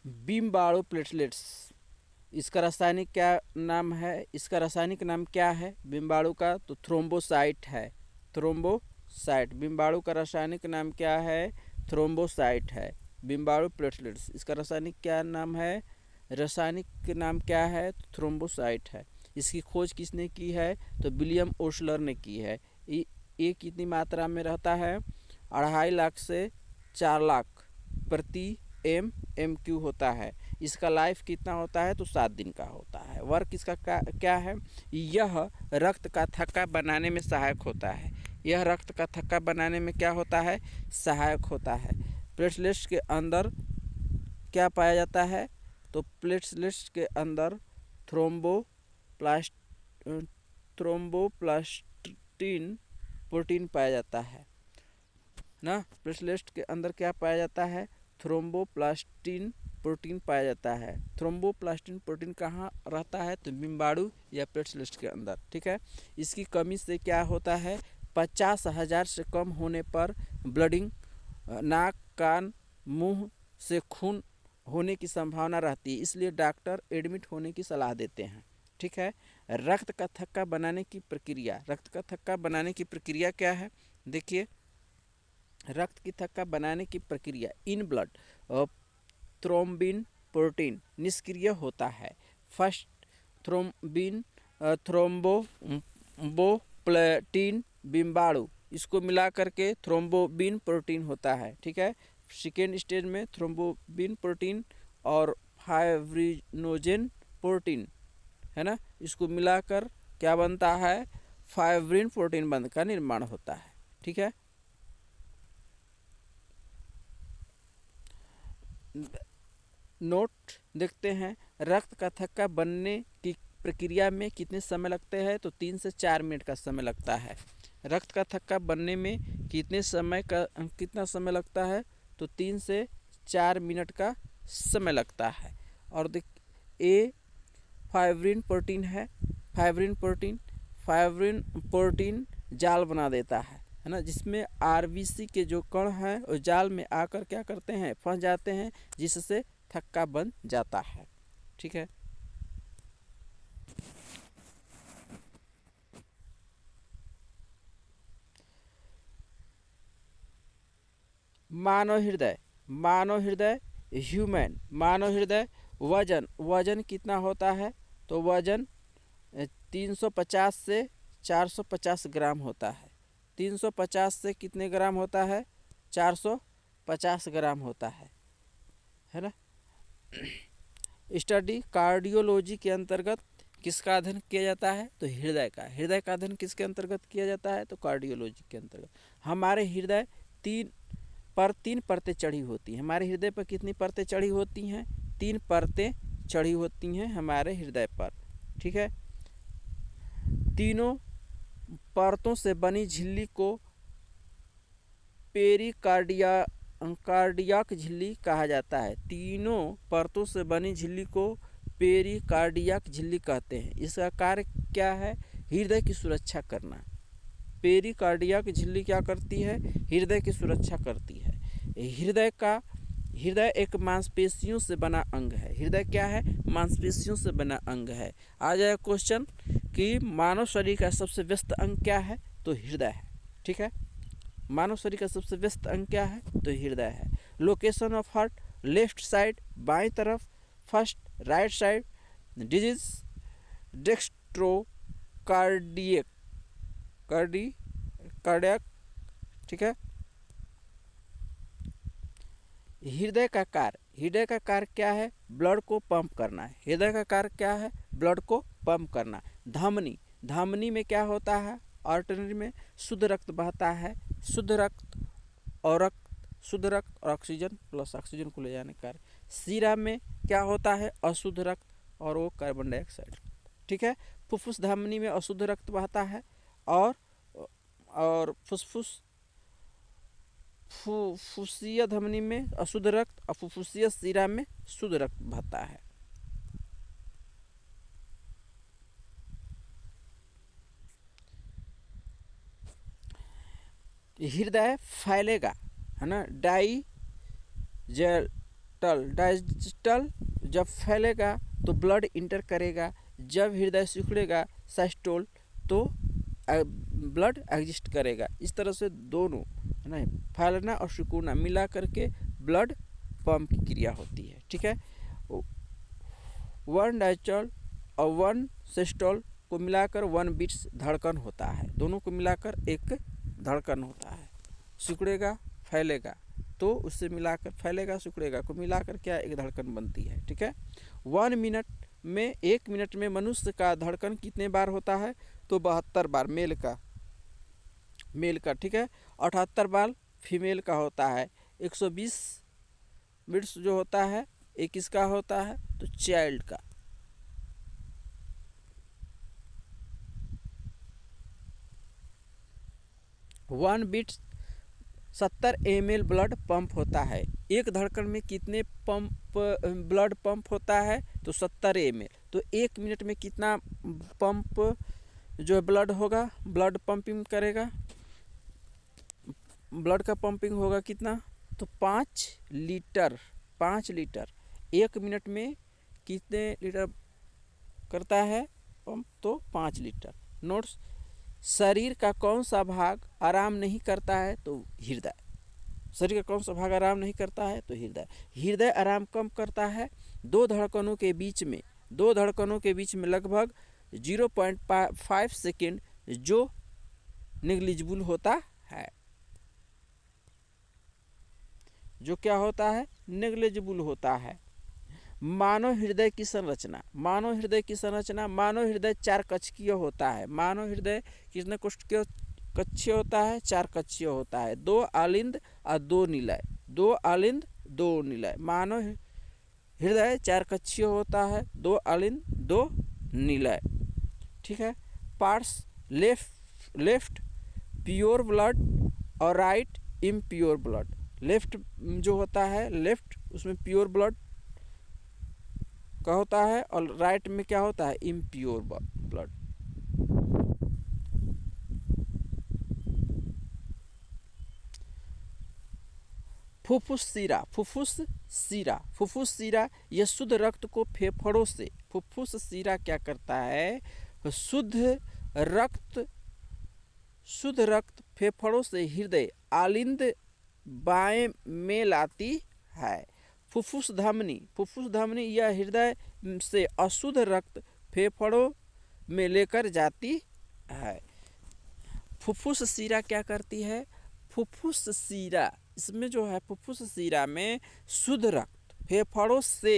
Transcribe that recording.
बिम्बाणु platelets, इसका रासायनिक क्या नाम है? इसका रासायनिक नाम क्या है बिम्बाणु का? तो थ्रोम्बोसाइट है, थ्रोम्बोसाइट। बिम्बाणु का रासायनिक नाम क्या है? थ्रोम्बोसाइट है। बिम्बाणु प्लेटलेट्स, इसका रासायनिक क्या नाम है? रासायनिक नाम क्या है? थ्रोम्बोसाइट है। इसकी खोज किसने की है? तो विलियम ओसलर ने की है। ये कितनी मात्रा में रहता है? 2.5 लाख से 4 लाख प्रति एम क्यू होता है। इसका लाइफ कितना होता है? तो 7 दिन का होता है। वर्क इसका क्या है? यह रक्त का थक्का बनाने में सहायक होता है। यह रक्त का थक्का बनाने में क्या होता है? सहायक होता है। प्लेटलेट्स के अंदर क्या पाया जाता है? तो प्लेटलेट्स के अंदर थ्रोम्बोप्लास्ट थ्रोम्बोप्लास्टिन प्रोटीन पाया जाता है ना। प्लेटलेट्स के अंदर क्या पाया जाता है? थ्रोम्बोप्लास्टिन प्रोटीन पाया जाता है। थ्रोम्बोप्लास्टिन प्रोटीन कहाँ रहता है? तो बिम्बाणु या प्लेटलेट्स के अंदर। ठीक है। इसकी कमी से क्या होता है? 50,000 से कम होने पर ब्लडिंग, नाक, कान, मुंह से खून होने की संभावना रहती है, इसलिए डॉक्टर एडमिट होने की सलाह देते हैं। ठीक है। रक्त का थक्का बनाने की प्रक्रिया, रक्त का थक्का बनाने की प्रक्रिया क्या है? देखिए, रक्त की थक्का बनाने की प्रक्रिया इन ब्लड थ्रोम्बिन प्रोटीन निष्क्रिय होता है। फर्स्ट थ्रोम्बिन थ्रोम्बोप्लेटिन बिम्बाणु, इसको मिला करके थ्रोम्बोबिन प्रोटीन होता है। ठीक है। सेकेंड स्टेज में थ्रोम्बोबिन प्रोटीन और फाइब्रिनोजेन प्रोटीन है ना, इसको मिलाकर क्या बनता है? फाइब्रिन प्रोटीन बंध का निर्माण होता है। ठीक है। नोट देखते हैं, रक्त का थक्का बनने की प्रक्रिया में कितने समय लगते हैं? तो 3 से 4 मिनट का समय लगता है। रक्त का थक्का बनने में कितना समय लगता है? तो 3 से 4 मिनट का समय लगता है। और देख, ए फाइब्रिन प्रोटीन है। फाइब्रिन प्रोटीन जाल बना देता है ना, जिसमें आरबीसी के जो कण हैं वो जाल में आकर क्या करते हैं? फंस जाते हैं, जिससे थक्का बन जाता है। ठीक है। मानव हृदय मानव हृदय वजन कितना होता है? तो वजन 350 से 450 ग्राम होता है। 350 से कितने ग्राम होता है? 450 ग्राम होता है ना। स्टडी कार्डियोलॉजी के अंतर्गत किसका अध्ययन किया जाता है? तो हृदय का अध्ययन किसके अंतर्गत किया जाता है? तो कार्डियोलॉजी के अंतर्गत। हमारे हृदय तीन परतें चढ़ी होती हैं। हमारे हृदय पर कितनी परतें चढ़ी होती हैं? 3 परतें चढ़ी होती हैं हमारे हृदय पर। ठीक है। तीनों परतों से बनी झिल्ली को कार्डियाक झिल्ली कहा जाता है। तीनों परतों से बनी झिल्ली को पेरिकार्डियक झिल्ली कहते हैं। इसका कार्य क्या है? हृदय की सुरक्षा करना। पेरिकार्डियक झिल्ली क्या करती है? हृदय की सुरक्षा करती है। हृदय एक मांसपेशियों से बना अंग है। हृदय क्या है? मांसपेशियों से बना अंग है। आ जाए क्वेश्चन कि मानव शरीर का सबसे व्यस्त अंग क्या है? तो हृदय है। ठीक है। मानव शरीर का सबसे व्यस्त अंग क्या है? तो हृदय है। Location of heart, left side बाएं तरफ, first right side, disease dextro cardiac cardiac. ठीक है। हृदय का कार्य क्या है? ब्लड को पंप करना है। हृदय का कार्य क्या है? ब्लड को पंप करना। धमनी में क्या होता है? आर्टरी में शुद्ध रक्त बहता है। शुद्ध रक्त और ऑक्सीजन प्लस ऑक्सीजन को ले जाने का कार्य। सीरा में क्या होता है? अशुद्ध रक्त और वो कार्बन डाइऑक्साइड। ठीक है। फुफ्फुस धमनी में अशुद्ध रक्त बहता है और फुफ्फुसीय धमनी में अशुद्ध रक्त और फुफ्फुसीय सीरा में शुद्ध रक्त बहता है। हृदय फैलेगा, है ना, डायस्टल जब फैलेगा तो ब्लड इंटर करेगा, जब हृदय सिकुड़ेगा साइस्टोल तो ब्लड एग्जिस्ट करेगा। इस तरह से दोनों नहीं फैलना और सिकुड़ना मिला करके ब्लड पंप की क्रिया होती है। ठीक है, वन डायस्टोल और वन सिस्टोल को मिलाकर 1 बीट्स धड़कन होता है। दोनों को मिलाकर एक धड़कन होता है। सिकुड़ेगा फैलेगा तो उससे मिलाकर फैलेगा सिकुड़ेगा को मिलाकर क्या एक धड़कन बनती है। ठीक है, 1 मिनट में 1 मिनट में मनुष्य का धड़कन कितने बार होता है तो 72 बार मेल का। ठीक है, 78 बार फीमेल का होता है। 120 बीट्स जो होता है एक किसका होता है तो चाइल्ड का। One beat 70 ml blood pump होता है। एक धड़कन में कितने ब्लड पंप होता है तो 70 ml। तो 1 मिनट में कितना पंप जो है ब्लड होगा, ब्लड पंपिंग करेगा, ब्लड का पंपिंग होगा कितना तो 5 लीटर। 5 लीटर 1 मिनट में कितने लीटर करता है पंप तो 5 लीटर। नोट्स, शरीर का कौन सा भाग आराम नहीं करता है तो हृदय। शरीर का कौन सा भाग आराम नहीं करता है तो हृदय। हृदय आराम कम करता है दो धड़कनों के बीच में लगभग 0.5 सेकेंड जो नेग्लिजिबल होता है। जो क्या होता है नेग्लिजिबल होता है। मानव हृदय की संरचना, मानव हृदय 4 कक्षीय होता है। मानव हृदय कितने कक्षीय होता है 4 कक्षीय होता है। 2 आलिंद और 2 निलय। 2 आलिंद 2 निलय। मानव हृदय 4 कक्षीय होता है, 2 आलिंद 2 निलय। ठीक है, पार्ट्स लेफ्ट प्योर ब्लड और राइट इम्प्योर ब्लड। लेफ्ट जो होता है लेफ्ट उसमें प्योर ब्लड का होता है और राइट में क्या होता है इम्प्योर ब्लड। फुफ्फुस सीरा यह शुद्ध रक्त को फेफड़ों से, फुफ्फुस सीरा क्या करता है शुद्ध रक्त फेफड़ों से हृदय आलिंद बाएं में लाती है। फुफ्फुस धमनी यह हृदय से अशुद्ध रक्त फेफड़ों में लेकर जाती है। फुफ्फुस सीरा क्या करती है, फुफ्फुस सीरा इसमें जो है फुफ्फुस सीरा में शुद्ध रक्त फेफड़ों से